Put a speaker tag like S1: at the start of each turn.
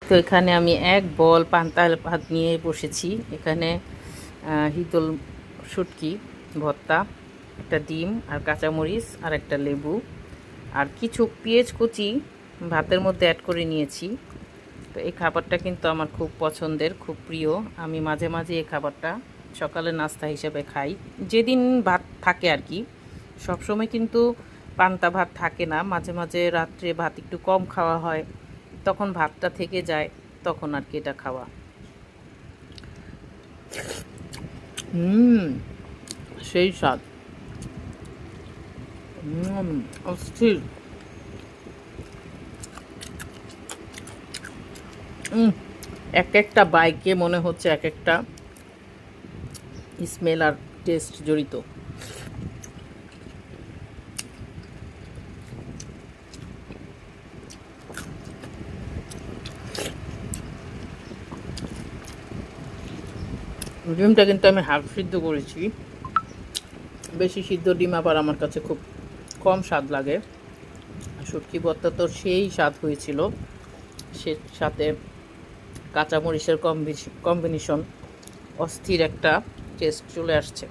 S1: তো এখানে আমি এক বল পান্তা ভাত নিয়ে বসেছি। এখানে হিতল শুটকি ভর্তা, একটা ডিম আর কাঁচামরিচ আর একটা লেবু আর কিছু পেঁয়াজ কুচি ভাতের মধ্যে অ্যাড করে নিয়েছি। তো এই খাবারটা কিন্তু আমার খুব পছন্দের, খুব প্রিয়। আমি মাঝে মাঝে এই খাবারটা সকালের নাস্তা হিসেবে খাই, যেদিন ভাত থাকে আর কি। সবসময় কিন্তু পান্তা ভাত থাকে না, মাঝে মাঝে রাত্রে ভাত একটু কম খাওয়া হয়, তখন ভাতটা থেকে যায়, তখন আর কি এটা খাওয়া। সেই স্বাদ, অস্থির। এক একটা বাইকে মনে হচ্ছে এক একটা স্মেল আর টেস্ট জড়িত। ডিমটা কিন্তু আমি হাফ সিদ্ধ করেছি, বেশি সিদ্ধ ডিম আবার আমার কাছে খুব কম স্বাদ লাগে। শুটকি ভর্তা তো সেই স্বাদ হয়েছিল, সে সাথে কাঁচামরিচের কম্বিনেশন, অস্থির একটা টেস্ট চলে আসছে।